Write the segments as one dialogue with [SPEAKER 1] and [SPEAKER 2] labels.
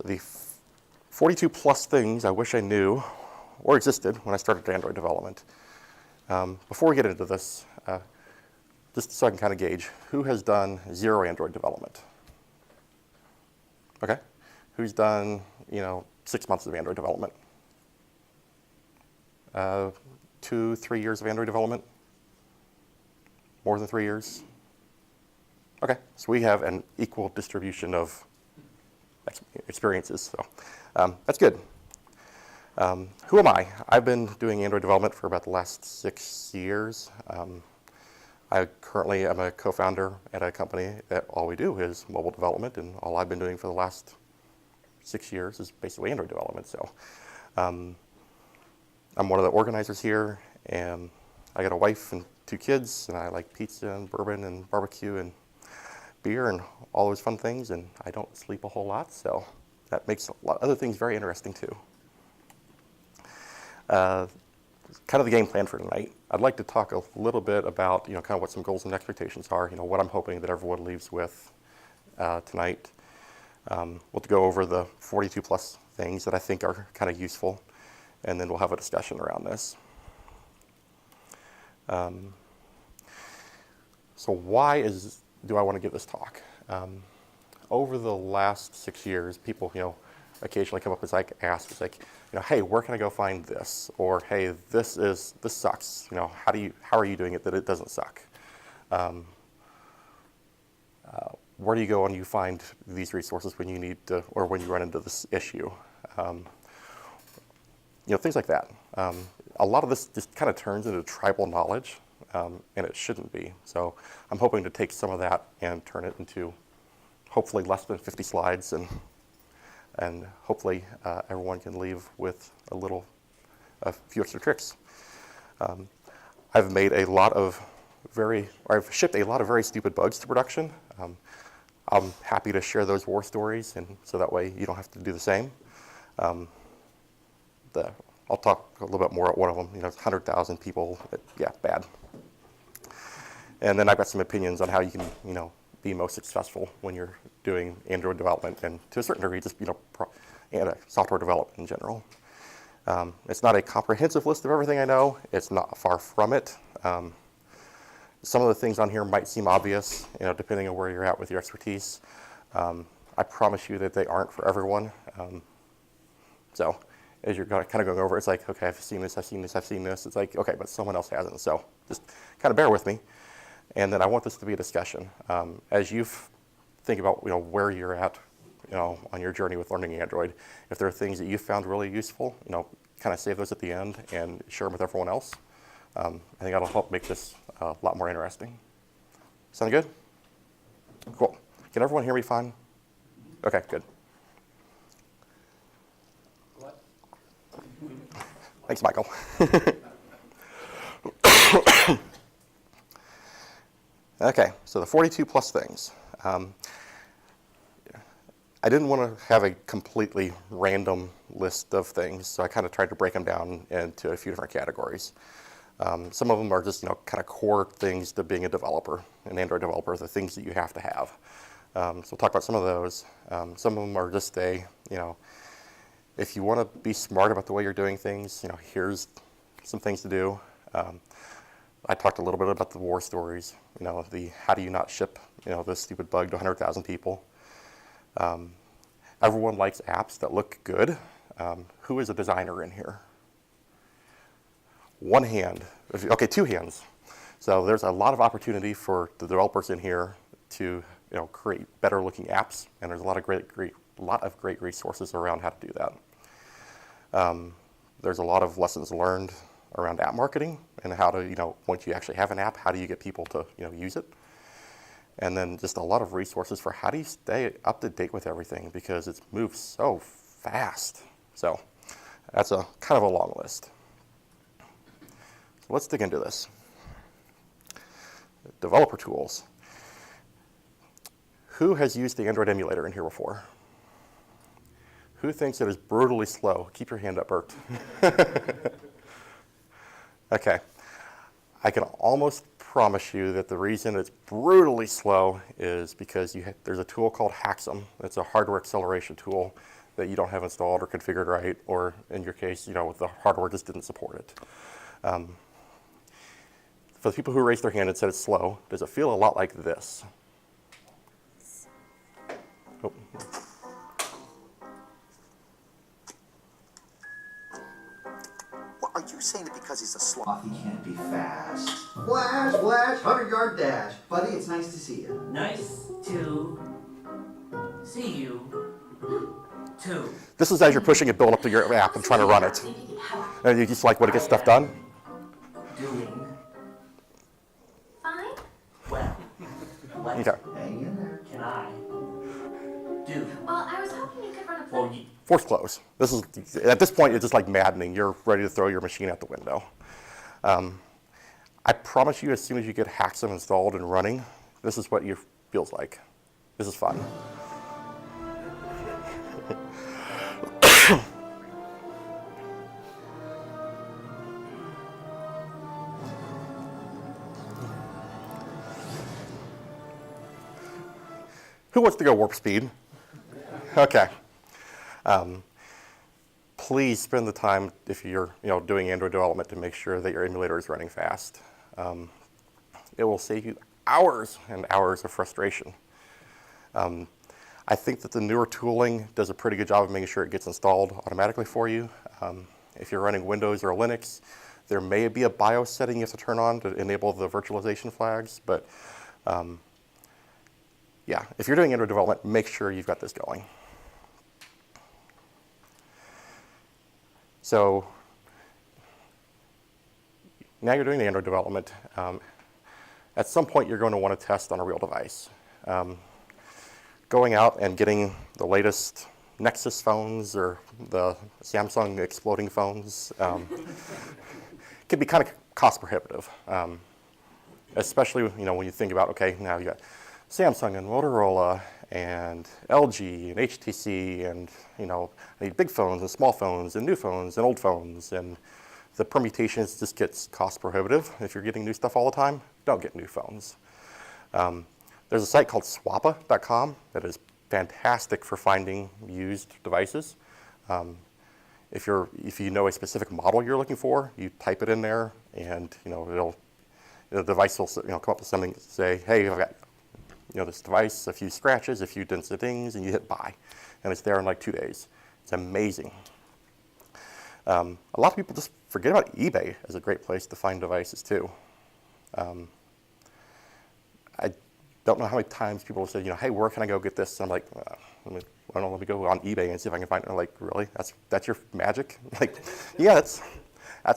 [SPEAKER 1] the 42 plus things I wish I knew or existed when I started Android development. Before we get into this, just so I can kind of gauge, who has done 0 Android development? Okay. Who's done, 6 months of Android development? 2, 3 years of Android development? More than 3 years? Okay, so we have an equal distribution of experiences, so that's good. Who am I? I've been doing Android development for about the last 6 years. I currently am a co-founder at a company that all we do is mobile development, and all I've been doing for the last 6 years is basically Android development. So I'm one of the organizers here, and I got a wife and 2 kids, and I like pizza and bourbon and barbecue and beer and all those fun things, and I don't sleep a whole lot, so that makes a lot of other things very interesting too. Kind of the game plan for tonight. I'd like to talk a little bit about, kind of what some goals and expectations are, what I'm hoping that everyone leaves with tonight. We'll go over the 42 plus things that I think are kind of useful, and then we'll have a discussion around this. So why do I want to give this talk? Over the last 6 years, people, occasionally come up and ask, hey, where can I go find this? Or hey, this sucks. How are you doing it that it doesn't suck? Where do you go and you find these resources when you need to, or when you run into this issue? Things like that. A lot of this just kind of turns into tribal knowledge, and it shouldn't be. So I'm hoping to take some of that and turn it into hopefully less than 50 slides, and hopefully everyone can leave with a few extra tricks. I've made I've shipped a lot of very stupid bugs to production. I'm happy to share those war stories, and so that way you don't have to do the same. I'll talk a little bit more at one of them. 100,000 people. Yeah, bad. And then I've got some opinions on how you can, be most successful when you're doing Android development, and to a certain degree, just software development in general. It's not a comprehensive list of everything I know. It's not far from it. Some of the things on here might seem obvious, depending on where you're at with your expertise. I promise you that they aren't for everyone. So as you're kind of going over, it's like, okay, I've seen this, I've seen this, I've seen this. It's like, okay, but someone else hasn't. So just kind of bear with me. And then I want this to be a discussion. As you think about, where you're at, on your journey with learning Android, if there are things that you found really useful, kind of save those at the end and share them with everyone else. I think that'll help make this a lot more interesting. Sound good? Cool. Can everyone hear me fine? Okay, good.
[SPEAKER 2] What?
[SPEAKER 1] Thanks, Michael. Okay, so the 42 plus things. I didn't want to have a completely random list of things, so I kind of tried to break them down into a few different categories. Some of them are just, kind of core things to being a developer, an Android developer, the things that you have to have. So we'll talk about some of those. Some of them are just if you want to be smart about the way you're doing things, here's some things to do. I talked a little bit about the war stories, the how do you not ship, this stupid bug to 100,000 people. Everyone likes apps that look good. Who is a designer in here? One hand. Okay, 2 hands. So there's a lot of opportunity for the developers in here to create better looking apps, and there's a lot of great resources around how to do that. There's a lot of lessons learned around app marketing and how to, once you actually have an app, how do you get people to, use it? And then just a lot of resources for how do you stay up to date with everything, because it's moved so fast. So that's a kind of a long list. So let's dig into this. Developer tools. Who has used the Android emulator in here before? Who thinks it is brutally slow? Keep your hand up, Bert. Okay. I can almost promise you that the reason it's brutally slow is because there's a tool called Haxum. It's a hardware acceleration tool that you don't have installed or configured right, or in your case, the hardware just didn't support it. For the people who raised their hand and said it's slow, does it feel a lot like this? Oh.
[SPEAKER 2] Well, are you saying that because he's a sloth, he can't be fast? Flash, flash, 100-yard dash. Buddy, it's nice to see you.
[SPEAKER 3] Nice to see you, too.
[SPEAKER 1] This is as you're pushing a build up to your app and trying to run it. And you just like want to get stuff done?
[SPEAKER 3] Doing
[SPEAKER 4] Fine.
[SPEAKER 3] well. What
[SPEAKER 1] Okay.
[SPEAKER 2] Hang in there.
[SPEAKER 3] can I do
[SPEAKER 4] Well, I was hoping you could run a
[SPEAKER 3] for
[SPEAKER 4] play.
[SPEAKER 3] you?
[SPEAKER 1] Force close. This is, at this point, it's just like maddening. You're ready to throw your machine out the window. I promise you, as soon as you get Haxum installed and running, this is what it feels like. This is fun. Who wants to go warp speed? Okay. Please spend the time, if you're doing Android development, to make sure that your emulator is running fast. It will save you hours and hours of frustration. I think that the newer tooling does a pretty good job of making sure it gets installed automatically for you. If you're running Windows or Linux, there may be a BIOS setting you have to turn on to enable the virtualization flags, but yeah, if you're doing Android development, make sure you've got this going. So now you're doing the Android development. At some point, you're going to want to test on a real device. Going out and getting the latest Nexus phones or the Samsung exploding phones can be kind of cost prohibitive, especially when you think about, okay, now you got Samsung and Motorola and LG and HTC and I need big phones and small phones and new phones and old phones, and the permutations just gets cost prohibitive. If you're getting new stuff all the time, don't get new phones. There's a site called swappa.com that is fantastic for finding used devices. If you know a specific model you're looking for, you type it in there, and the device will come up with something, say, hey, I've got this device, a few scratches, a few dents and dings, and you hit buy, and it's there in like 2 days. It's amazing. A lot of people just forget about eBay as a great place to find devices too. I don't know how many times people will say, hey, where can I go get this? And I'm like, let me go on eBay and see if I can find it. And I'm like, really? That's your magic? Like, yeah, that's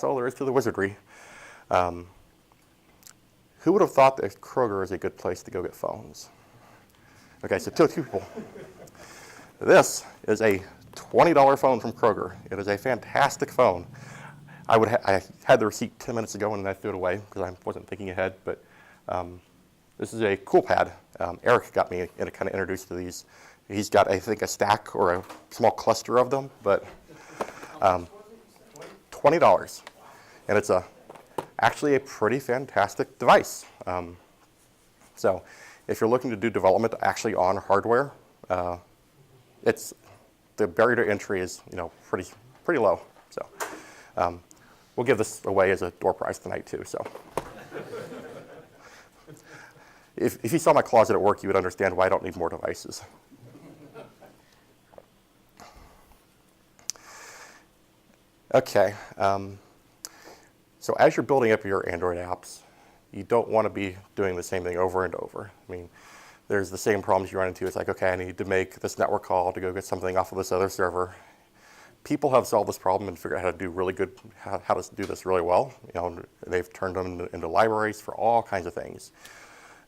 [SPEAKER 1] all there is to the wizardry. Who would have thought that Kroger is a good place to go get phones? Okay, so two people. This is a $20 phone from Kroger. It is a fantastic phone. I had the receipt 10 minutes ago and then I threw it away because I wasn't thinking ahead, but this is a cool pad. Eric got me kind of introduced to these. He's got, I think, a stack or a small cluster of them, but $20. And it's actually a pretty fantastic device. So if you're looking to do development actually on hardware, the barrier to entry is pretty low. So we'll give this away as a door prize tonight too. So if you saw my closet at work, you would understand why I don't need more devices. Okay. So as you're building up your Android apps, you don't want to be doing the same thing over and over. I mean, there's the same problems you run into. It's like, okay, I need to make this network call to go get something off of this other server. People have solved this problem and figured out how to do really good, how to do this really well. They've turned them into libraries for all kinds of things.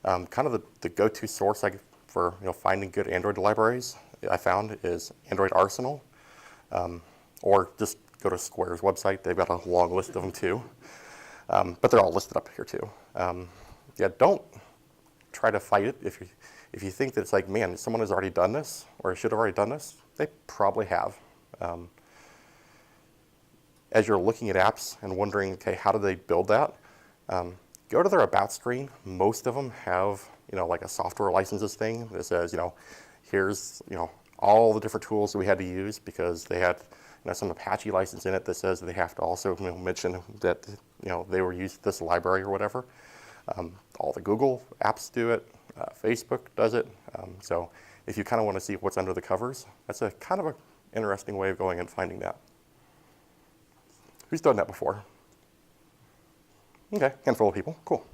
[SPEAKER 1] Kind of the go-to source for finding good Android libraries I found is Android Arsenal, or just go to Square's website. They've got a long list of them too, but they're all listed up here too. Yeah, don't try to fight it. If you think that it's like, man, someone has already done this or should have already done this, they probably have. As you're looking at apps and wondering, okay, how did they build that? Go to their about screen. Most of them have, like a software licenses thing that says, here's, all the different tools that we had to use because they had some Apache license in it that says that they have to also mention that they were used this library or whatever. All the Google apps do it. Facebook does it. So if you kind of want to see what's under the covers, that's a kind of an interesting way of going and finding that. Who's done that before? Okay, handful of people. Cool.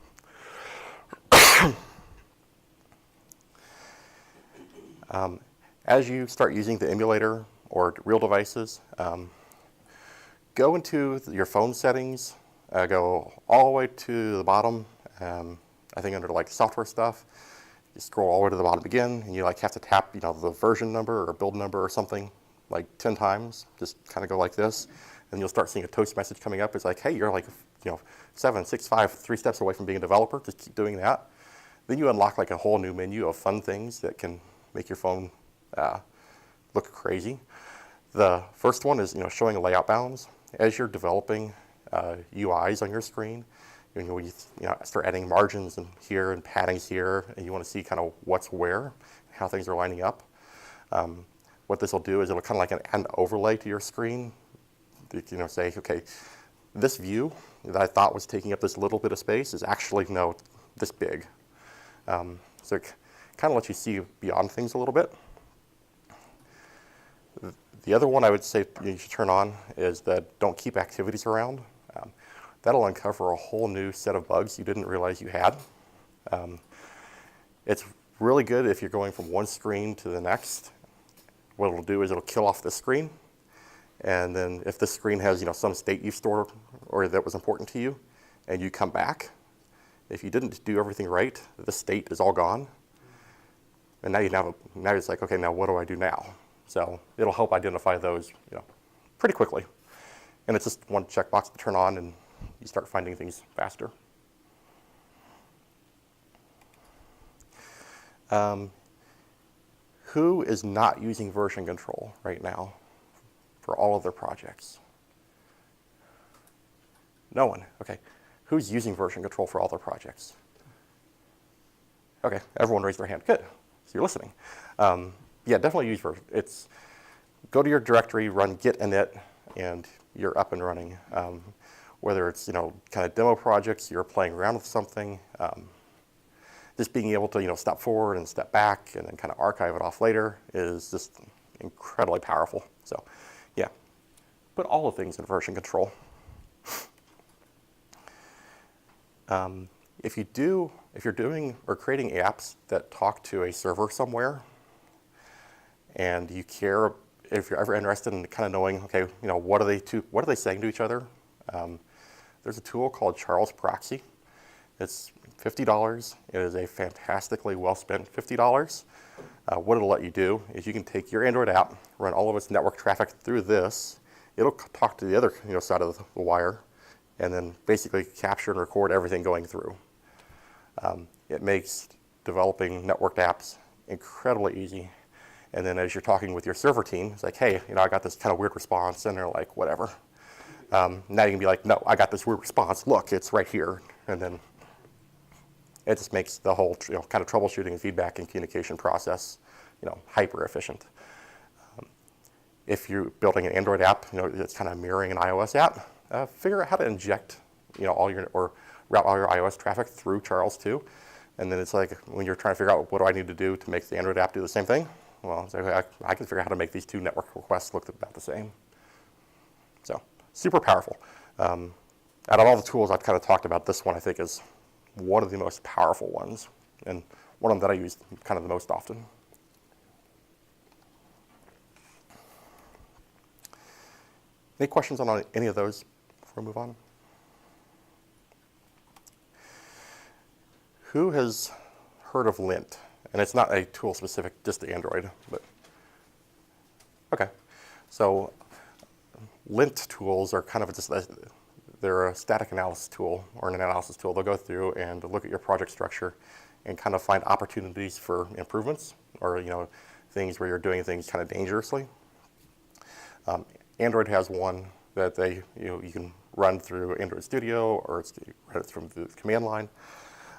[SPEAKER 1] As you start using the emulator or real devices, go into your phone settings, go all the way to the bottom. I think under like software stuff, you scroll all the way to the bottom again, and you like have to tap the version number or build number or something like 10 times. Just kind of go like this, and you'll start seeing a toast message coming up. It's like, hey, you're like 7, 6, 5, 3 steps away from being a developer. Just keep doing that. Then you unlock like a whole new menu of fun things that can make your phone look crazy. The first one is showing layout bounds. As you're developing UIs on your screen, you start adding margins in here and paddings here, and you want to see kind of what's where, how things are lining up. What this will do is it'll kind of like an overlay to your screen. Say, okay, this view that I thought was taking up this little bit of space is actually this big. So it kind of lets you see beyond things a little bit. The other one I would say you should turn on is that don't keep activities around. That'll uncover a whole new set of bugs you didn't realize you had. It's really good if you're going from one screen to the next. What it'll do is it'll kill off this screen. And then if this screen has some state you stored or that was important to you, and you come back, if you didn't do everything right, the state is all gone. And now it's like, okay, now what do I do now? So it'll help identify those pretty quickly. And it's just one checkbox to turn on, and you start finding things faster. Who is not using version control right now for all of their projects? No one. Okay. Who's using version control for all their projects? Okay, everyone raised their hand. Good. So you're listening. Yeah, definitely use version. Go to your directory, run git init, and you're up and running. Whether it's kind of demo projects, you're playing around with something, just being able to step forward and step back and then kind of archive it off later is just incredibly powerful. So, yeah, put all the things in version control. If you're doing or creating apps that talk to a server somewhere, and you care, if you're ever interested in kind of knowing, okay, what are they saying to each other? There's a tool called Charles Proxy. It's $50. It is a fantastically well spent $50. What it'll let you do is you can take your Android app, run all of its network traffic through this. It'll talk to the other side of the wire, and then basically capture and record everything going through. It makes developing networked apps incredibly easy. And then as you're talking with your server team, it's like, hey, I got this kind of weird response, and they're like, whatever. Now you can be like, no, I got this weird response. Look, it's right here. And then it just makes the whole kind of troubleshooting and feedback and communication process hyper efficient. If you're building an Android app, that's kind of mirroring an iOS app, figure out how to inject route all your iOS traffic through Charles too. And then it's like when you're trying to figure out what do I need to do to make the Android app do the same thing, well, it's like, I can figure out how to make these two network requests look about the same. So super powerful. Out of all the tools I've kind of talked about, this one I think is one of the most powerful ones, and one of them that I use kind of the most often. Any questions on any of those before we move on? Who has heard of Lint? And it's not a tool specific just to Android, but okay. So Lint tools are kind of just they're a static analysis tool or an analysis tool. They'll go through and look at your project structure and kind of find opportunities for improvements or things where you're doing things kind of dangerously. Android has one that you can run through Android Studio or run it from the command line.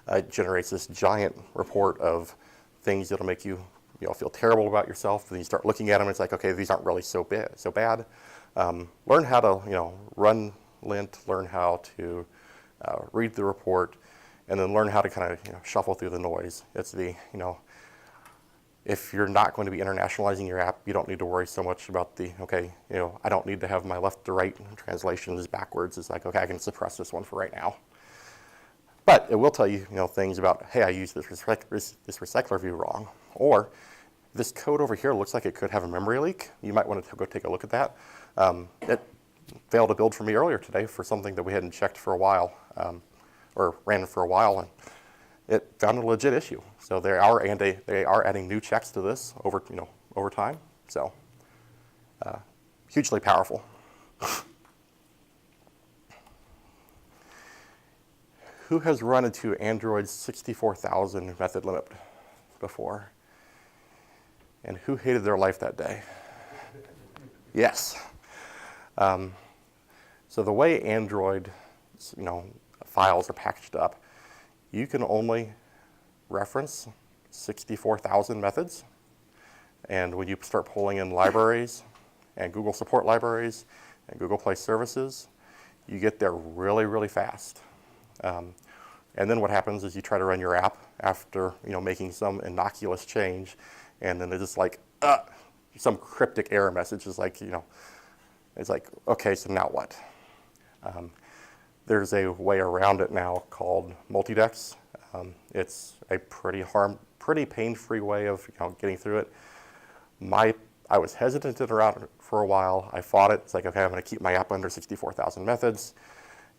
[SPEAKER 1] It generates this giant report of things that'll make you feel terrible about yourself. Then you start looking at them, it's like, okay, these aren't really so bad. Learn how to, run lint, learn how to read the report, and then learn how to kind of, shuffle through the noise. It's the, if you're not going to be internationalizing your app, you don't need to worry so much about the, okay, I don't need to have my left to right translations backwards. It's like, okay, I can suppress this one for right now. But it will tell you, things about, hey, I used this recycler view wrong. Or this code over here looks like it could have a memory leak. You might want to go take a look at that. It failed to build for me earlier today for something that we hadn't checked for a while, or ran for a while, and it found a legit issue. So they are adding new checks to this over time. So hugely powerful. Who has run into Android's 64,000 method limit before? And who hated their life that day? Yes. So the way Android, files are packaged up, you can only reference 64,000 methods. And when you start pulling in libraries and Google support libraries and Google Play services, you get there really, really fast. And then what happens is you try to run your app after making some innocuous change, and then it's just like some cryptic error message is like it's like, okay, so now what? There's a way around it now called multidex. It's a pretty pain-free way of getting through it. I was hesitant around it for a while. I fought it. It's like, okay, I'm going to keep my app under 64,000 methods.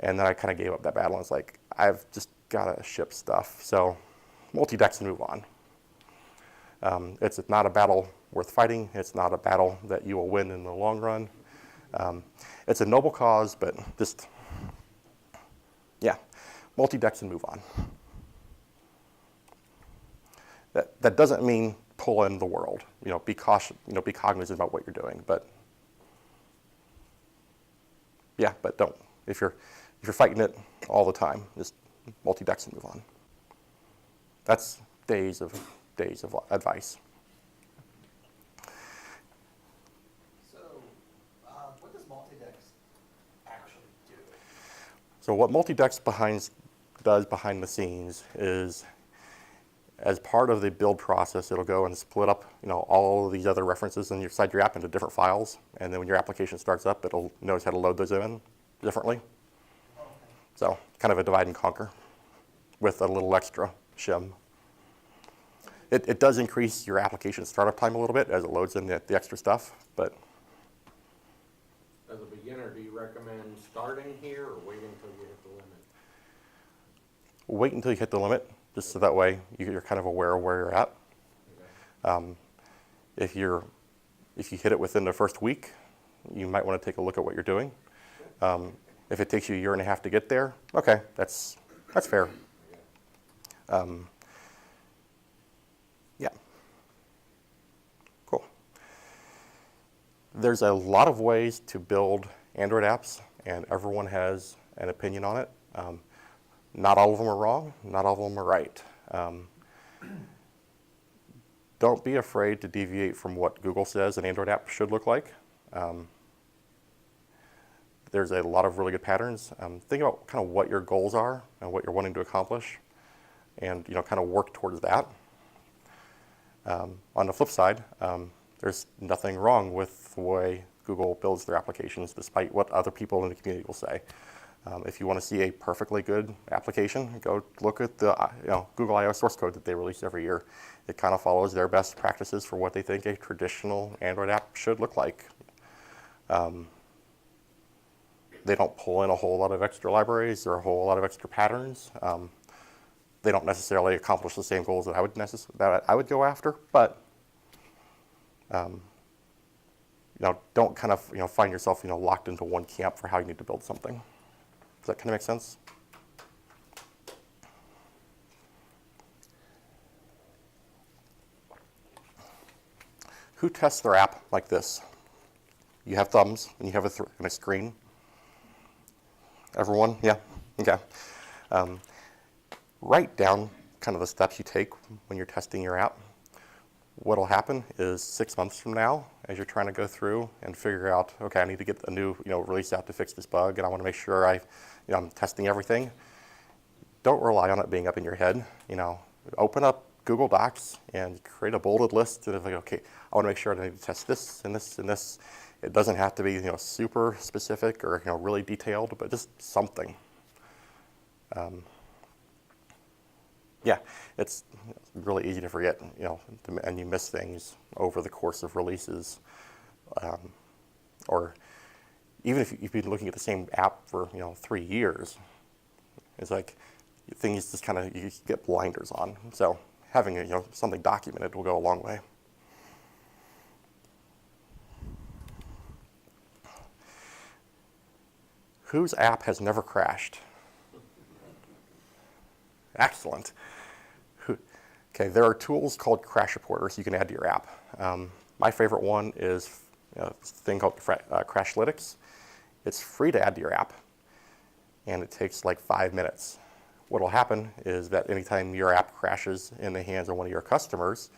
[SPEAKER 1] And then I kind of gave up that battle. And it's like, I've just got to ship stuff. So multidex and move on. It's not a battle worth fighting. It's not a battle that you will win in the long run. It's a noble cause, but just, multidex and move on. That doesn't mean pull in the world. Be cautious. Be cognizant about what you're doing. But don't. If you're fighting it all the time, just multidex and move on. That's days of advice.
[SPEAKER 2] So, what does multidex actually do?
[SPEAKER 1] So what multidex does behind the scenes is, as part of the build process, it'll go and split up, all of these other references inside your app into different files, and then when your application starts up, it'll knows how to load those in differently. So kind of a divide and conquer with a little extra shim. It does increase your application startup time a little bit as it loads in the extra stuff, but.
[SPEAKER 5] As a beginner, do you recommend starting here or waiting until you hit the limit?
[SPEAKER 1] Wait until you hit the limit, just so that way you're kind of aware of where you're at. Okay. If you hit it within the first week, you might want to take a look at what you're doing. If it takes you a year and a half to get there, okay, that's fair. Cool. There's a lot of ways to build Android apps, and everyone has an opinion on it. Not all of them are wrong. Not all of them are right. Don't be afraid to deviate from what Google says an Android app should look like. There's a lot of really good patterns. Think about kind of what your goals are and what you're wanting to accomplish, and kind of work towards that. On the flip side, there's nothing wrong with the way Google builds their applications, despite what other people in the community will say. If you want to see a perfectly good application, go look at the Google I/O source code that they release every year. It kind of follows their best practices for what they think a traditional Android app should look like. They don't pull in a whole lot of extra libraries or a whole lot of extra patterns. They don't necessarily accomplish the same goals that I would go after, but don't kind of find yourself locked into one camp for how you need to build something. Does that kind of make sense? Who tests their app like this? You have thumbs and you have a screen. Everyone? Yeah? Okay. Write down kind of the steps you take when you're testing your app. what'll happen is 6 months from now, as you're trying to go through and figure out, okay, I need to get a new release out to fix this bug, and I want to make sure I'm testing everything. Don't rely on it being up in your head. Open up Google Docs and create a bulleted list of like, okay, I want to make sure I need to test this and this and this. It doesn't have to be super specific or really detailed, but just something. Yeah, it's really easy to forget, and you miss things over the course of releases, or even if you've been looking at the same app for 3 years, it's like things just you get blinders on. So having something documented will go a long way. Whose app has never crashed? Excellent. Okay, there are tools called crash reporters you can add to your app. My favorite one is a thing called Crashlytics. It's free to add to your app, and it takes like 5 minutes. What will happen is that anytime your app crashes in the hands of one of your customers,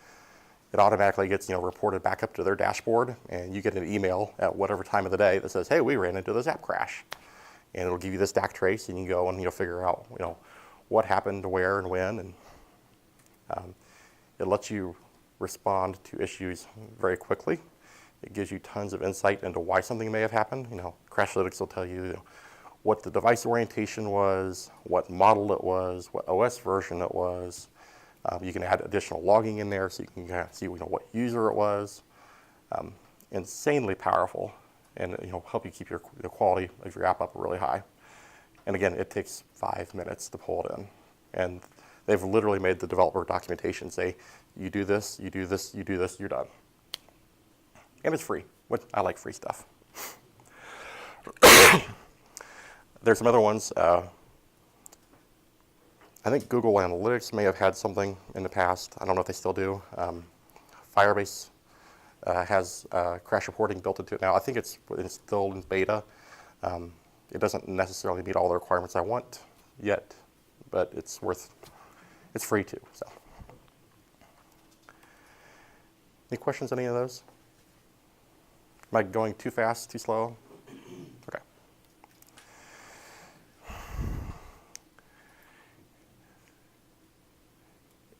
[SPEAKER 1] it automatically gets reported back up to their dashboard, and you get an email at whatever time of the day that says, hey, we ran into this app crash. And it'll give you the stack trace, and you can go and figure out what happened, where, and when, and it lets you respond to issues very quickly. It gives you tons of insight into why something may have happened. Crashlytics will tell you, what the device orientation was, what model it was, what OS version it was. You can add additional logging in there so you can kind of see what user it was. Insanely powerful, and help you keep the quality of your app up really high. And again, it takes 5 minutes to pull it in. And they've literally made the developer documentation say, you do this, you do this, you do this, you're done. And it's free. I like free stuff. There's some other ones. I think Google Analytics may have had something in the past. I don't know if they still do. Firebase has crash reporting built into it now. I think it's still in beta. It doesn't necessarily meet all the requirements I want yet, but it's free too. So, any questions on any of those? Am I going too fast, too slow? Okay.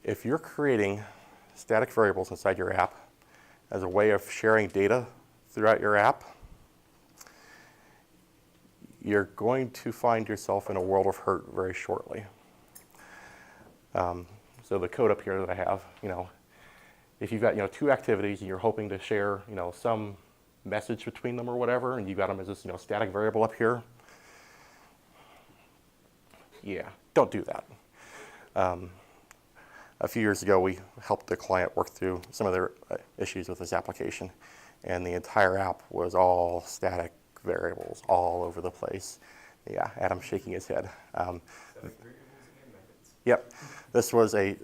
[SPEAKER 1] If you're creating static variables inside your app as a way of sharing data throughout your app, you're going to find yourself in a world of hurt very shortly. So the code up here that I have, if you've got 2 activities and you're hoping to share some message between them or whatever, and you've got them as this static variable up here, yeah, don't do that. A few years ago, we helped a client work through some of their issues with this application, and the entire app was all static variables all over the place. Yeah, Adam's shaking his head. Yep, this was an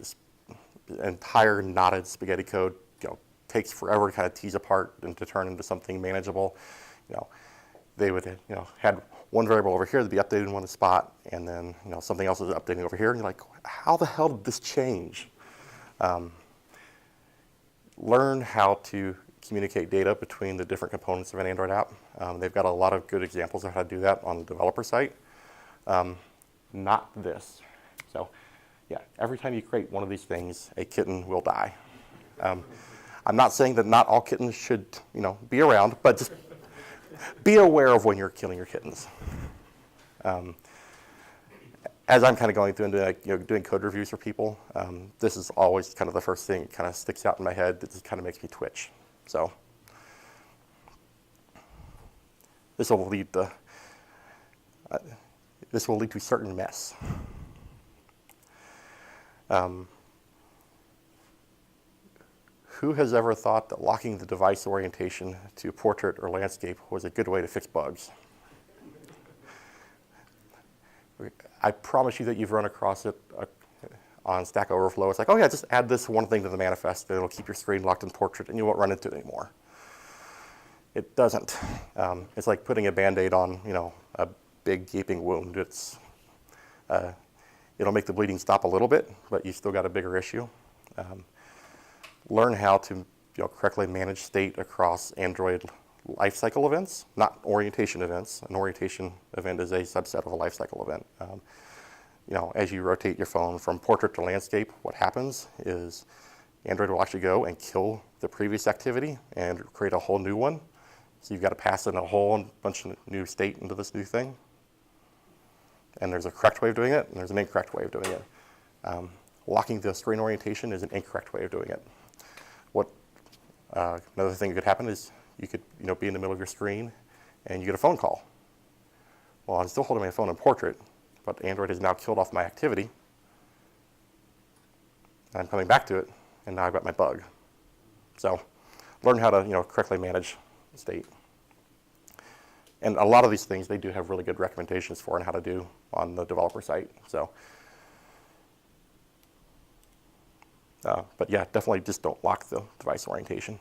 [SPEAKER 1] entire knotted spaghetti code. Takes forever to kind of tease apart and to turn into something manageable. They would had one variable over here to be updated in one spot, and then something else is updating over here, and you're like, how the hell did this change? Learn how to communicate data between the different components of an Android app. They've got a lot of good examples of how to do that on the developer site. Not this. So, yeah, every time you create one of these things, a kitten will die. I'm not saying that not all kittens should, be around, but just be aware of when you're killing your kittens. As I'm kind of going through and doing code reviews for people, this is always kind of the first thing that kind of sticks out in my head that just kind of makes me twitch. So this will lead to certain mess. Who has ever thought that locking the device orientation to portrait or landscape was a good way to fix bugs? I promise you that you've run across it on Stack Overflow. It's like, oh yeah, just add this one thing to the manifest, and it'll keep your screen locked in portrait, and you won't run into it anymore. It doesn't. It's like putting a Band-Aid on, a big gaping wound. It'll make the bleeding stop a little bit, but you still got a bigger issue. learn how to correctly manage state across Android lifecycle events, not orientation events. An orientation event is a subset of a lifecycle event. As you rotate your phone from portrait to landscape, what happens is Android will actually go and kill the previous activity and create a whole new one. So you've got to pass in a whole bunch of new state into this new thing. And there's a correct way of doing it, and there's an incorrect way of doing it. Locking the screen orientation is an incorrect way of doing it. Another thing that could happen is you could be in the middle of your screen and you get a phone call. Well, I'm still holding my phone in portrait, but Android has now killed off my activity. And I'm coming back to it, and now I've got my bug. So learn how to correctly manage state. And a lot of these things they do have really good recommendations for and how to do on the developer site. So, but yeah, definitely just don't lock the device orientation.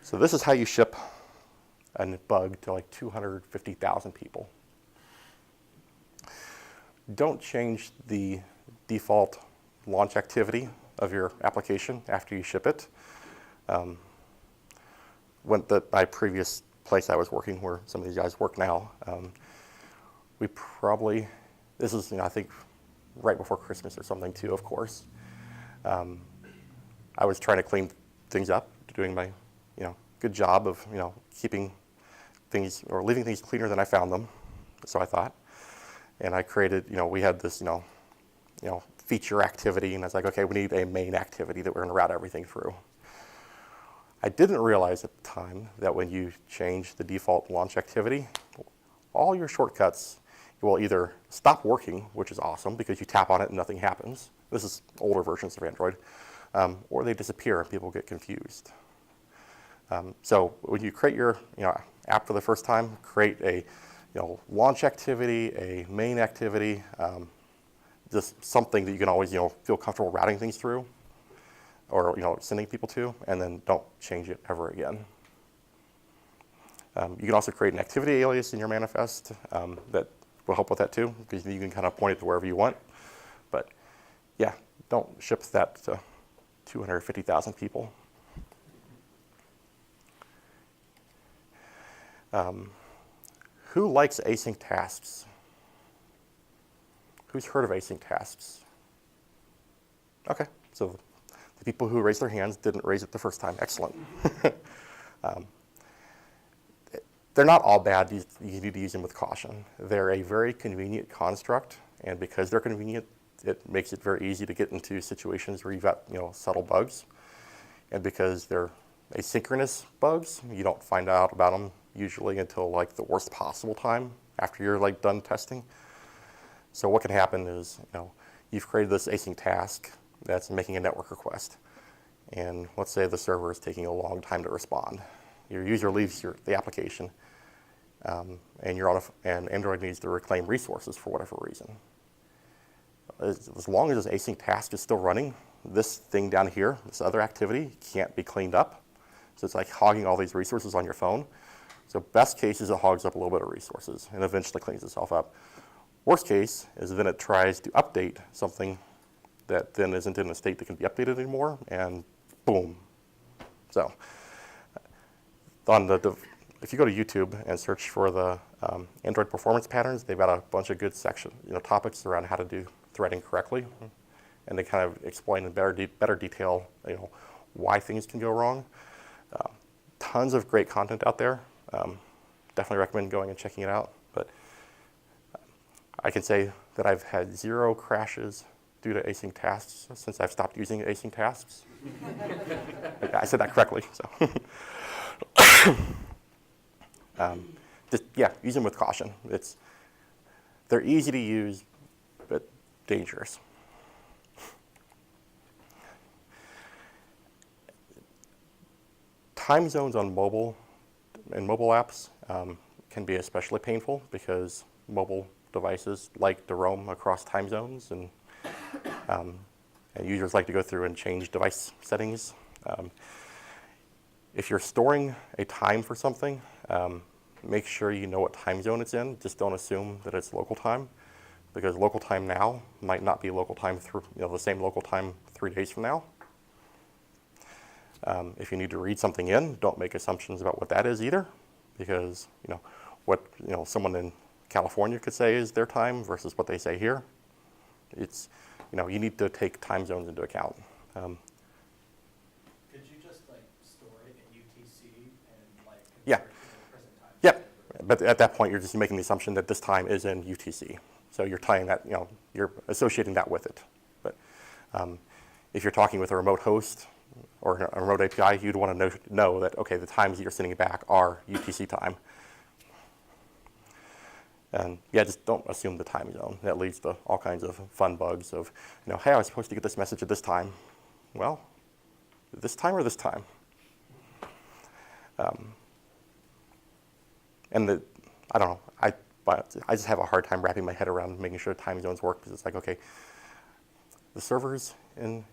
[SPEAKER 1] So this is how you ship a bug to like 250,000 people. Don't change the default launch activity of your application after you ship it. My previous place I was working, where some of these guys work now, this is I think right before Christmas or something too, of course. I was trying to clean things up, doing my good job of keeping things or leaving things cleaner than I found them, so I thought. And I created, we had this feature activity, and I was like, okay, we need a main activity that we're going to route everything through. I didn't realize at the time that when you change the default launch activity, all your shortcuts will either stop working, which is awesome because you tap on it and nothing happens. This is older versions of Android. Or they disappear and people get confused. So when you create your app for the first time, create a launch activity, a main activity, just something that you can always feel comfortable routing things through, or sending people to, and then don't change it ever again. You can also create an activity alias in your manifest that will help with that too, because you can kind of point it to wherever you want. But yeah, don't ship that to 250,000 people. Who likes async tasks? Who's heard of async tasks? Okay, so the people who raised their hands didn't raise it the first time. Excellent. They're not all bad. You need to use them with caution. They're a very convenient construct, and because they're convenient, it makes it very easy to get into situations where you've got subtle bugs. And because they're asynchronous bugs, you don't find out about them usually until like the worst possible time after you're like done testing. So what can happen is you've created this async task that's making a network request, and let's say the server is taking a long time to respond. Your user leaves the application, and and Android needs to reclaim resources for whatever reason. As long as this async task is still running, this thing down here, this other activity, can't be cleaned up. So it's like hogging all these resources on your phone. So best case is it hogs up a little bit of resources and eventually cleans itself up. Worst case is then it tries to update something that then isn't in a state that can be updated anymore, and boom. So if you go to YouTube and search for the Android performance patterns, they've got a bunch of good topics around how to do threading correctly, and they kind of explain in better detail, why things can go wrong. Tons of great content out there. Definitely recommend going and checking it out. But I can say that I've had 0 crashes due to async tasks since I've stopped using async tasks. I said that correctly. So, use them with caution. They're easy to use, but dangerous. Time zones on mobile and mobile apps can be especially painful because mobile devices like to roam across time zones, and users like to go through and change device settings. If you're storing a time for something, make sure you know what time zone it's in. Just don't assume that it's local time. because local time now might not be local time the same local time 3 days from now. If you need to read something in, don't make assumptions about what that is either, because what someone in California could say is their time versus what they say here. It's you need to take time zones into account.
[SPEAKER 6] Could you just like store it in UTC and like
[SPEAKER 1] Yeah.
[SPEAKER 6] convert it to the present time?
[SPEAKER 1] Yep, but at that point you're just making the assumption that this time is in UTC. So you're tying that, you're associating that with it. But if you're talking with a remote host or a remote API, you'd want to know that, okay, the times that you're sending back are UTC time. And yeah, just don't assume the time zone. That leads to all kinds of fun bugs of, hey, I was supposed to get this message at this time. Well, this time or this time? And I don't know, I just have a hard time wrapping my head around making sure time zones work, because it's like, okay, the servers in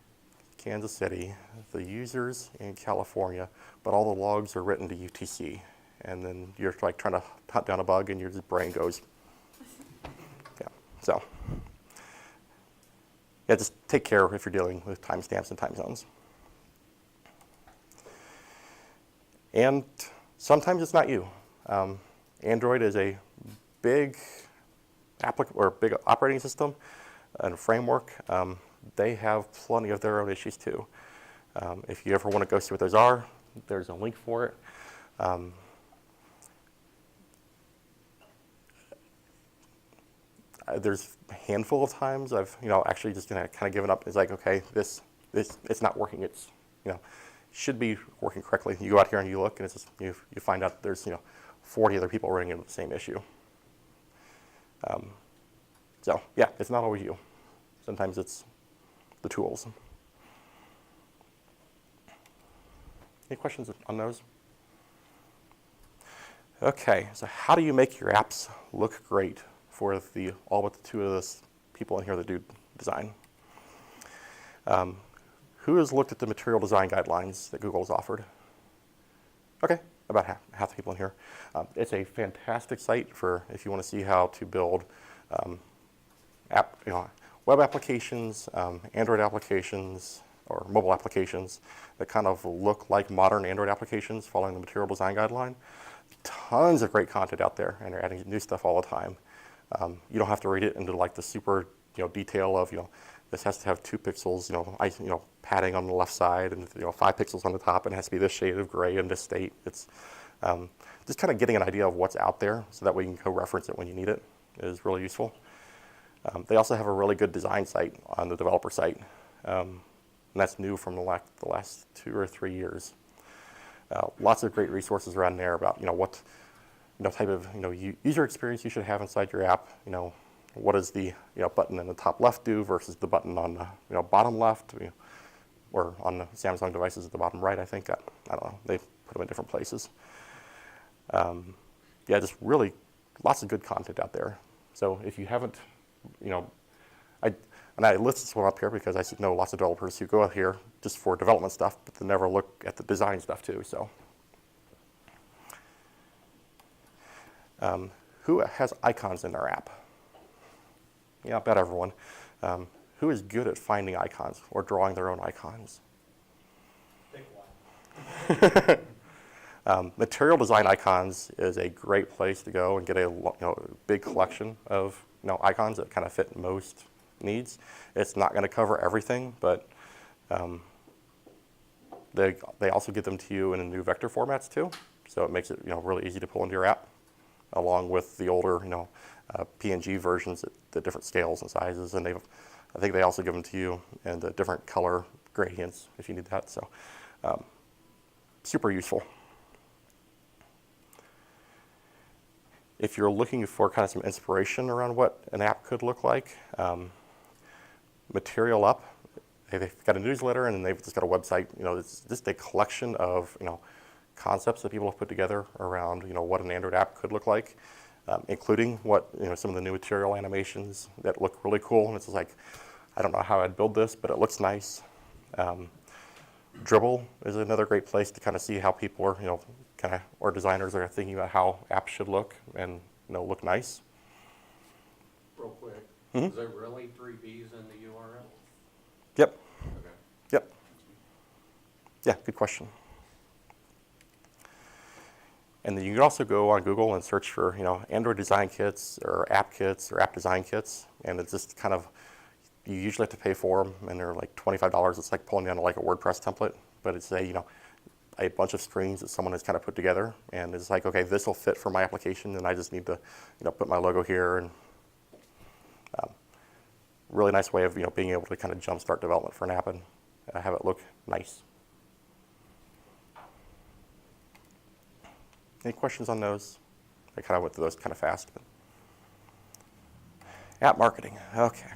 [SPEAKER 1] Kansas City, the users in California, but all the logs are written to UTC. And then you're like trying to hunt down a bug and your brain goes, yeah, so. Yeah, just take care if you're dealing with timestamps and time zones. And sometimes it's not you. Android is a big big operating system and a framework. They have plenty of their own issues too. If you ever want to go see what those are, there's a link for it. There's a handful of times I've actually just kind of given up. It's like, okay, this it's not working. It's should be working correctly. You go out here and you look, and it's just you find out there's 40 other people running into the same issue. So yeah, it's not always you. Sometimes it's the tools. Any questions on those? Okay, so how do you make your apps look great for all but the two of us people in here that do design? Who has looked at the material design guidelines that Google's offered? Okay, about half the people in here. It's a fantastic site for if you want to see how to build web applications, Android applications, or mobile applications that kind of look like modern Android applications following the material design guideline. Tons of great content out there, and they're adding new stuff all the time. You don't have to read it into like the super detail of this has to have 2 pixels padding on the left side and 5 pixels on the top, and it has to be this shade of gray in this state. It's just kind of getting an idea of what's out there so that way you can go reference it when you need it is really useful. They also have a really good design site on the developer site, and that's new from the last 2 or 3 years. Lots of great resources around there about what type of user experience you should have inside your app. What does the button in the top left do versus the button on the bottom left, or on the Samsung devices at the bottom right. I think I don't know. They put them in different places. Yeah, just really lots of good content out there. So if you haven't, I list this one up here because I know lots of developers who go out here just for development stuff, but they never look at the design stuff too. So, who has icons in their app? Yeah, I bet everyone. Who is good at finding icons or drawing their own icons?
[SPEAKER 6] Pick one.
[SPEAKER 1] Material design icons is a great place to go and get a big collection of icons that kind of fit most needs. It's not going to cover everything, but they also get them to you in new vector formats too. So it makes it really easy to pull into your app, along with the older PNG versions at the different scales and sizes. And I think they also give them to you in the different color gradients if you need that. So super useful. If you're looking for kind of some inspiration around what an app could look like, Material Up, they've got a newsletter and they've just got a website. It's just a collection of concepts that people have put together around what an Android app could look like, including what some of the new material animations that look really cool. And it's like, I don't know how I'd build this, but it looks nice. Dribble is another great place to kind of see how people are or designers are thinking about how apps should look and look nice.
[SPEAKER 5] Real quick, Is there really 3 B's in the URL?
[SPEAKER 1] Yep.
[SPEAKER 5] Okay.
[SPEAKER 1] Yep. Yeah, good question. And then you can also go on Google and search for, Android design kits or app design kits, and it's just kind of, you usually have to pay for them, and they're like $25. It's like pulling down like a WordPress template, but it's a bunch of screens that someone has kind of put together, and it's like, okay, this will fit for my application, and I just need to, put my logo here, and really nice way of, being able to kind of jumpstart development for an app and have it look nice. Any questions on those? I kind of went through those kind of fast. But. App marketing, okay.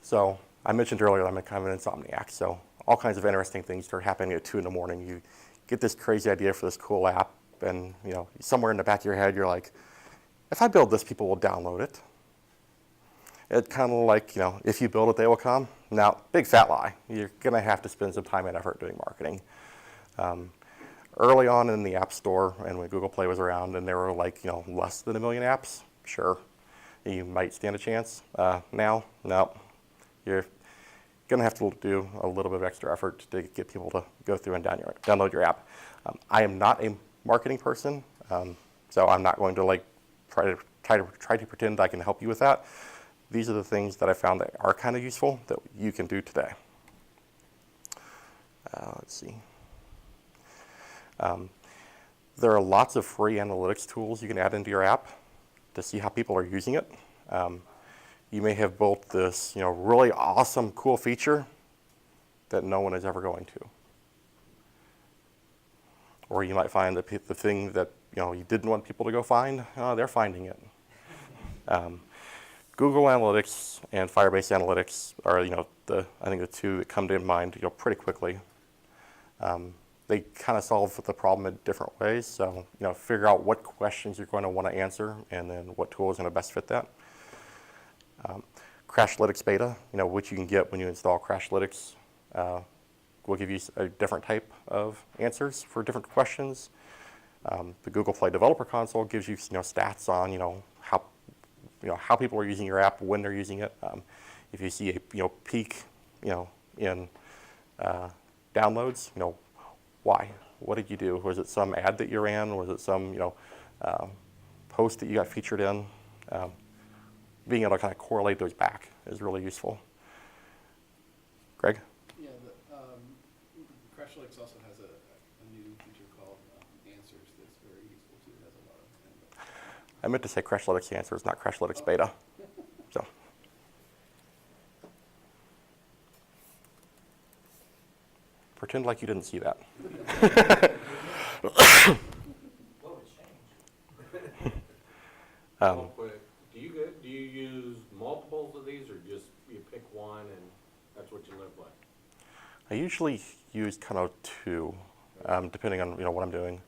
[SPEAKER 1] So I mentioned earlier I'm kind of an insomniac, so all kinds of interesting things start happening at 2 in the morning. You get this crazy idea for this cool app, and somewhere in the back of your head you're like, if I build this, people will download it. It's kind of like, if you build it, they will come. Now, big fat lie. You're going to have to spend some time and effort doing marketing. Early on in the App Store, and when Google Play was around, and there were like, less than 1 million apps, sure, you might stand a chance. Now, no. You're going to have to do a little bit of extra effort to get people to go through and download your app. I am not a marketing person, so I'm not going to try to pretend I can help you with that. These are the things that I found that are kind of useful that you can do today. Let's see. There are lots of free analytics tools you can add into your app to see how people are using it. You may have built this, really awesome, cool feature that no one is ever going to. Or you might find that the thing that you didn't want people to go find, they're finding it. Google Analytics and Firebase Analytics are, I think the two that come to mind, pretty quickly. They kind of solve the problem in different ways. So, figure out what questions you're going to want to answer, and then what tool is going to best fit that. Crashlytics Beta, which you can get when you install Crashlytics, will give you a different type of answers for different questions. The Google Play Developer Console gives you, stats on, how people are using your app, when they're using it. If you see a, peak, in downloads, why? What did you do? Was it some ad that you ran? Was it some, post that you got featured in? Being able to kind of correlate those back is really useful. Greg?
[SPEAKER 7] Yeah, Crashlytics also has a new feature called Answers that's very useful too. It has a lot of
[SPEAKER 1] I meant to say Crashlytics Answers, not Crashlytics Beta. So. Pretend like you didn't see that.
[SPEAKER 3] What would change?
[SPEAKER 5] Real quick, do you use multiples of these, or just you pick one and that's what you live by?
[SPEAKER 1] I usually use kind of 2, depending on what I'm doing.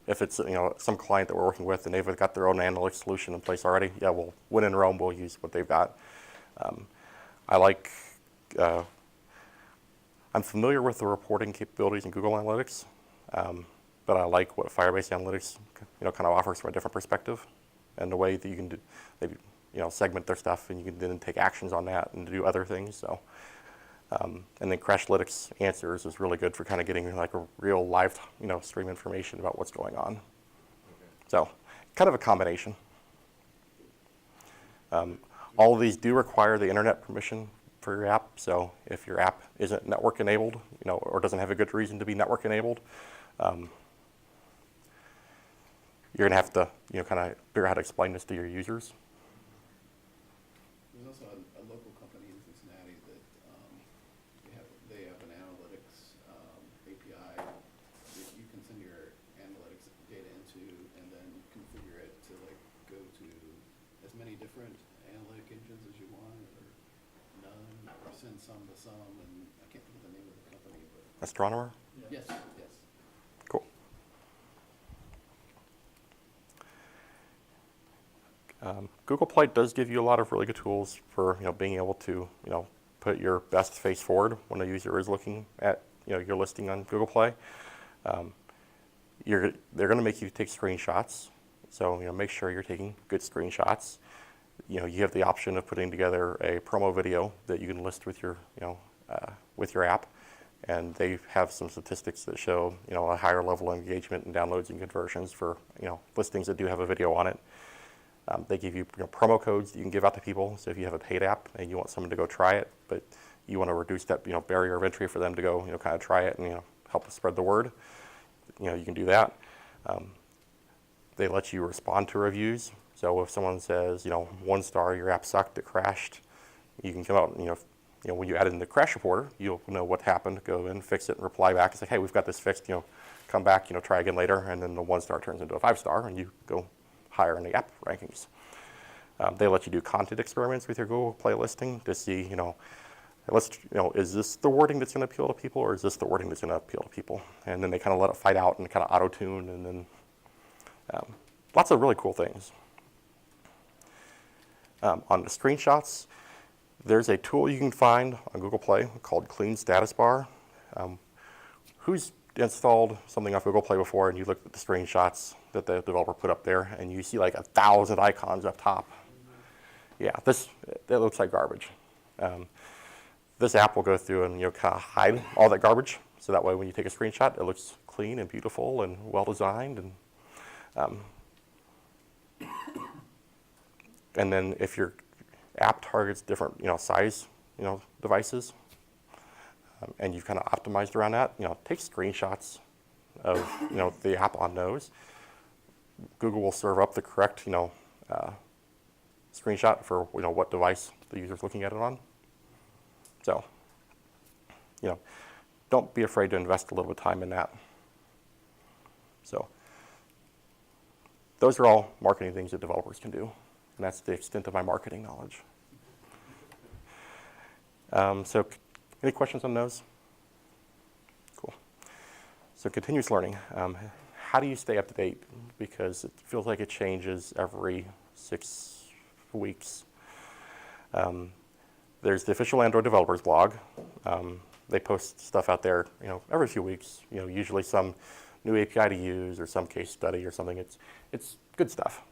[SPEAKER 1] If it's some client that we're working with and they've got their own analytics solution in place already, yeah, when in Rome, we'll use what they've got. I'm familiar with the reporting capabilities in Google Analytics, but I like what Firebase Analytics kind of offers from a different perspective, and the way that you can segment their stuff, and you can then take actions on that and do other things. So, and then Crashlytics Answers is really good for kind of getting like a real live stream information about what's going on. Okay. So, kind of a combination. All of these do require the internet permission for your app. So if your app isn't network enabled, or doesn't have a good reason to be network enabled, you're gonna have to, kind of figure out how to explain this to your users.
[SPEAKER 7] There's also a local company in Cincinnati that they have an analytics API different analytic engines as you want, or none, or send some to some, and I can't think of the name of the company, but.
[SPEAKER 1] Astronomer?
[SPEAKER 7] Yes, yes.
[SPEAKER 1] Cool. Google Play does give you a lot of really good tools for being able to put your best face forward when a user is looking at your listing on Google Play. They're going to make you take screenshots, so make sure you're taking good screenshots. You have the option of putting together a promo video that you can list with your app, and they have some statistics that show a higher level of engagement and downloads and conversions for listings that do have a video on it. They give you, promo codes that you can give out to people. So if you have a paid app and you want someone to go try it, but you want to reduce that barrier of entry for them to go kind of try it and help us spread the word, you can do that. They let you respond to reviews. So if someone says 1 star, your app sucked, it crashed, you can come out and when you add in the crash reporter, you'll know what happened, go in, fix it, and reply back. It's like, hey, we've got this fixed. Come back, try again later, and then the 1 star turns into a 5 star, and you go higher in the app rankings. They let you do content experiments with your Google Play listing to see, is this the wording that's going to appeal to people, or is this the wording that's going to appeal to people? And then they kind of let it fight out and kind of auto-tune, and then lots of really cool things. On the screenshots, there's a tool you can find on Google Play called Clean Status Bar. Who's installed something off Google Play before and you look at the screenshots that the developer put up there and you see like 1,000 icons up top? Yeah, that looks like garbage. This app will go through and kind of hide all that garbage, so that way when you take a screenshot, it looks clean and beautiful and well designed. And then if your app targets different size devices, and you've kind of optimized around that, take screenshots of the app on those. Google will serve up the correct screenshot for what device the user's looking at it on. So don't be afraid to invest a little bit of time in that. So those are all marketing things that developers can do, and that's the extent of my marketing knowledge. So any questions on those? Cool. So continuous learning. How do you stay up to date? Because it feels like it changes every 6 weeks. There's the official Android developers blog. They post stuff out there, every few weeks. Usually some new API to use or some case study or something. It's good stuff.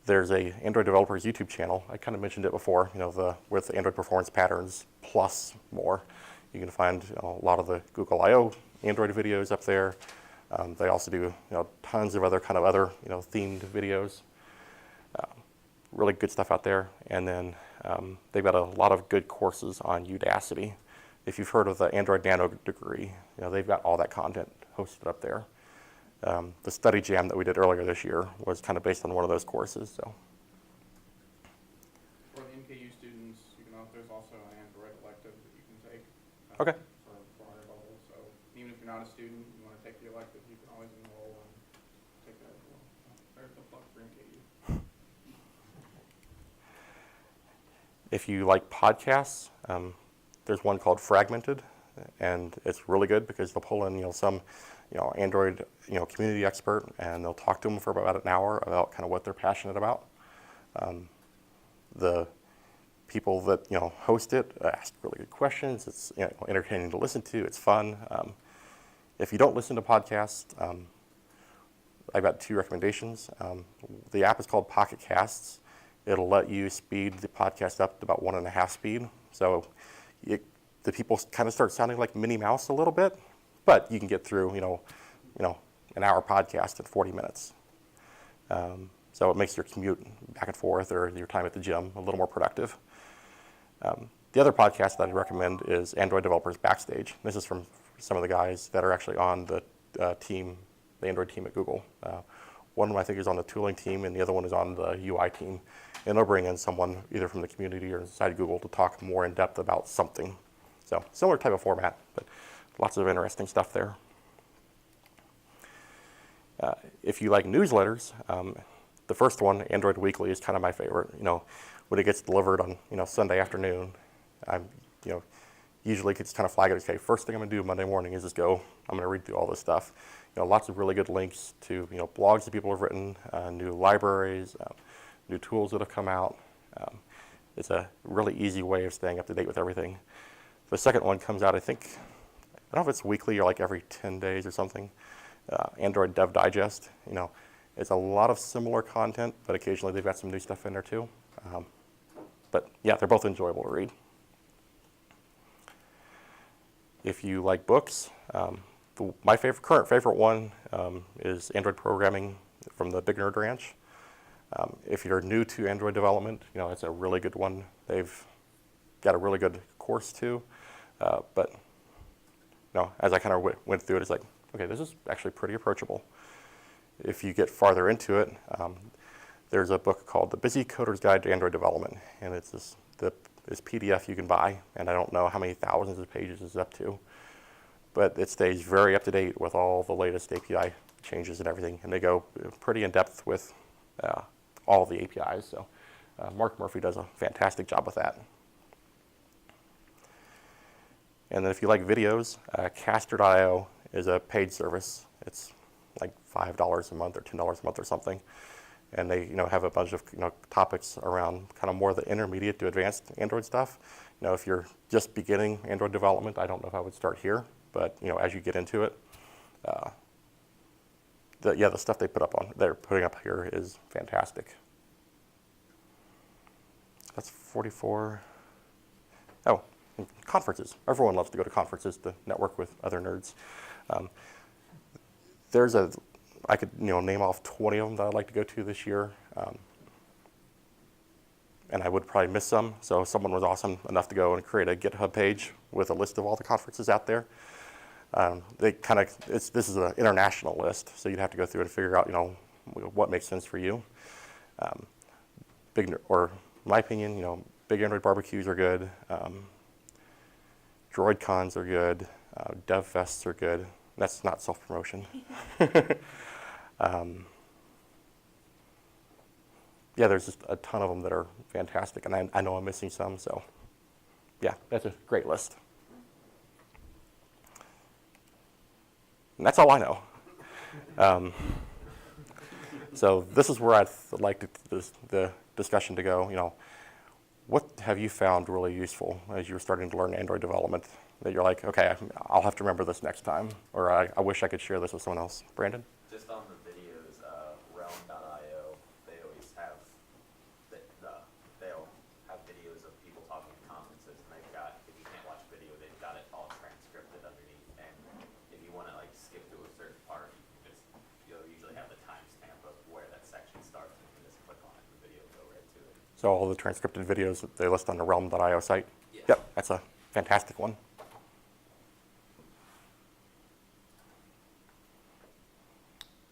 [SPEAKER 1] There's a Android developers YouTube channel. I kind of mentioned it before. With Android performance patterns plus more. You can find a lot of the Google I/O Android videos up there. They also do tons of other themed videos. Really good stuff out there. And then they've got a lot of good courses on Udacity. If you've heard of the Android Nano degree, they've got all that content hosted up there. The study jam that we did earlier this year was kind of based on one of those courses. So.
[SPEAKER 8] For the NKU students, there's also an Android elective that you can take.
[SPEAKER 1] Okay.
[SPEAKER 8] For higher level. So even if you're not a student, you want to take the elective, you can always enroll and take that as well. There's the plug for NKU.
[SPEAKER 1] If you like podcasts, there's one called Fragmented, and it's really good because they'll pull in some Android community expert, and they'll talk to them for about an hour about kind of what they're passionate about. The people that host it ask really good questions. It's entertaining to listen to. It's fun. If you don't listen to podcasts, I've got 2 recommendations. The app is called Pocket Casts. It'll let you speed the podcast up to about 1.5 speed. So the people kind of start sounding like Minnie Mouse a little bit, but you can get through an hour podcast in 40 minutes. So it makes your commute back and forth or your time at the gym a little more productive. The other podcast that I'd recommend is Android Developers Backstage. This is from some of the guys that are actually on the Android team at Google. One of them I think is on the tooling team, and the other one is on the UI team. And they'll bring in someone either from the community or inside Google to talk more in depth about something. So similar type of format, but lots of interesting stuff there. If you like newsletters, the first one, Android Weekly, is kind of my favorite. When it gets delivered on Sunday afternoon, I'm usually just kind of flag it. Okay, first thing I'm going to do Monday morning is just go. I'm going to read through all this stuff. Lots of really good links to blogs that people have written, new libraries, new tools that have come out. It's a really easy way of staying up to date with everything. The second one comes out, I don't know if it's weekly or like every 10 days or something. Android Dev Digest. It's a lot of similar content, but occasionally they've got some new stuff in there too. But yeah, they're both enjoyable to read. If you like books, my current favorite one is Android Programming from the Big Nerd Ranch. If you're new to Android development, it's a really good one. They've got a really good course too. But as I kind of went through it, it's like, okay, this is actually pretty approachable. If you get farther into it, there's a book called The Busy Coder's Guide to Android Development, and it's this PDF you can buy, and I don't know how many thousands of pages it's up to, but it stays very up to date with all the latest API changes and everything, and they go pretty in depth with all the APIs. So Mark Murphy does a fantastic job with that. And then if you like videos, Caster.io is a paid service. It's like $5 a month or $10 a month or something. And they have a bunch of topics around kind of more the intermediate to advanced Android stuff. If you're just beginning Android development, I don't know if I would start here, but as you get into it, the stuff they're putting up here is fantastic. That's 44. Oh, conferences. Everyone loves to go to conferences to network with other nerds. I could name off 20 of them that I'd like to go to this year, and I would probably miss some. So if someone was awesome enough to go and create a GitHub page with a list of all the conferences out there, this is an international list, so you'd have to go through and figure out what makes sense for you. In my opinion, big Android barbecues are good. Droid cons are good. Dev fests are good. That's not self-promotion. Yeah, there's just a ton of them that are fantastic, and I know I'm missing some, so yeah, that's a great list. And that's all I know. So this is where I'd like the discussion to go. What have you found really useful as you're starting to learn Android development that you're like, okay, I'll have to remember this next time, or I wish I could share this with someone else? Brandon?
[SPEAKER 9] Just on the videos, realm.io, they always have, they'll have videos of people talking at conferences, and they've got, if you can't watch video, they've got it all transcripted underneath, and if you want to skip to a certain part, you'll usually have the timestamp of where that section starts, and you can just click on it, and the video will go right to it.
[SPEAKER 1] So all the transcripted videos that they list on the realm.io site?
[SPEAKER 9] Yeah.
[SPEAKER 1] Yep, that's a fantastic one.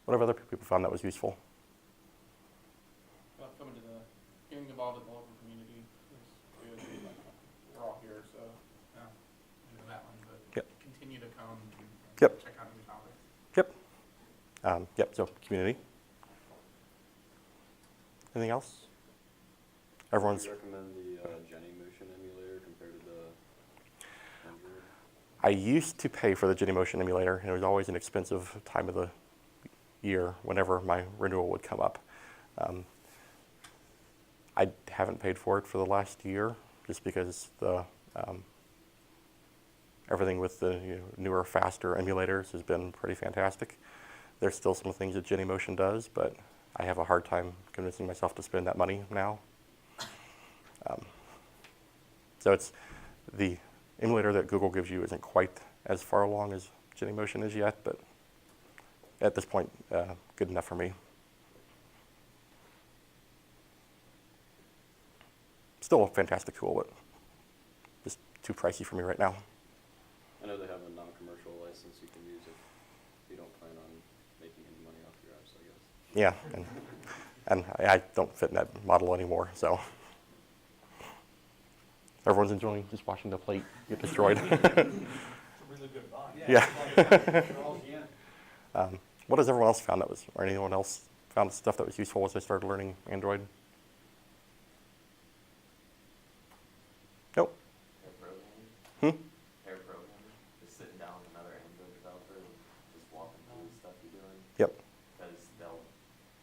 [SPEAKER 1] What have other people found that was useful?
[SPEAKER 8] Coming to getting involved in the local community is good. We're all here, so do that one, but
[SPEAKER 1] Yep.
[SPEAKER 8] continue to come and
[SPEAKER 1] Yep.
[SPEAKER 8] check out new topics.
[SPEAKER 1] Yep, so community. Anything else? Everyone's.
[SPEAKER 7] Do you recommend the Genymotion emulator compared to the Android?
[SPEAKER 1] I used to pay for the Genymotion emulator, and it was always an expensive time of the year whenever my renewal would come up. I haven't paid for it for the last year just because everything with the newer, faster emulators has been pretty fantastic. There's still some things that Genymotion does, but I have a hard time convincing myself to spend that money now. So it's the emulator that Google gives you isn't quite as far along as Genymotion is yet, but at this point, good enough for me. Still a fantastic tool, but just too pricey for me right now.
[SPEAKER 7] I know they have a non-commercial license you can use if you don't plan on making any money off your apps, I guess.
[SPEAKER 1] Yeah, and I don't fit in that model anymore, so. Everyone's enjoying just watching the plate get destroyed.
[SPEAKER 3] It's a really good buy.
[SPEAKER 1] Yeah. What has everyone else found or anyone else found stuff that was useful as I started learning Android. Nope.
[SPEAKER 9] Pair programming?
[SPEAKER 1] Hmm?
[SPEAKER 9] Pair programming? Just sitting down with another Android developer and just walking through the stuff you're doing?
[SPEAKER 1] Yep.
[SPEAKER 9] Because they'll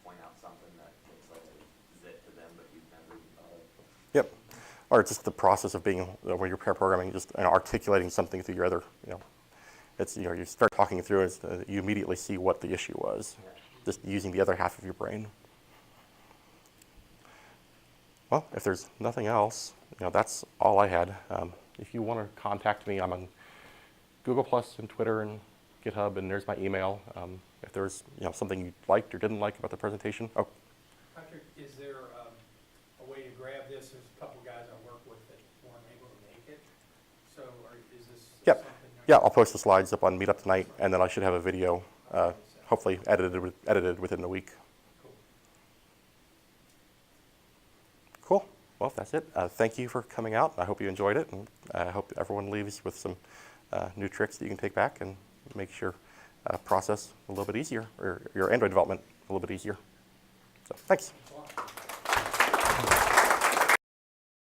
[SPEAKER 9] point out something that looks like a zit to them, but you've never even thought of.
[SPEAKER 1] Yep. Or just the process of being, when you're pair programming, just articulating something through your other, it's, you start talking it through, and you immediately see what the issue was, just using the other half of your brain. Well, if there's nothing else, that's all I had. If you want to contact me, I'm on Google Plus and Twitter and GitHub, and there's my email. If there's something you liked or didn't like about the presentation. Oh,
[SPEAKER 6] Patrick, is there a way to grab this? There's a couple guys I work with that weren't able to make it. So is this
[SPEAKER 1] Yep.
[SPEAKER 6] something?
[SPEAKER 1] Yeah, I'll post the slides up on Meetup tonight, and then I should have a video, hopefully edited within the week. Cool. Well, if that's it, thank you for coming out. I hope you enjoyed it, and I hope everyone leaves with some new tricks that you can take back and make your process a little bit easier, or your Android development a little bit easier. So, thanks.
[SPEAKER 6] Cool.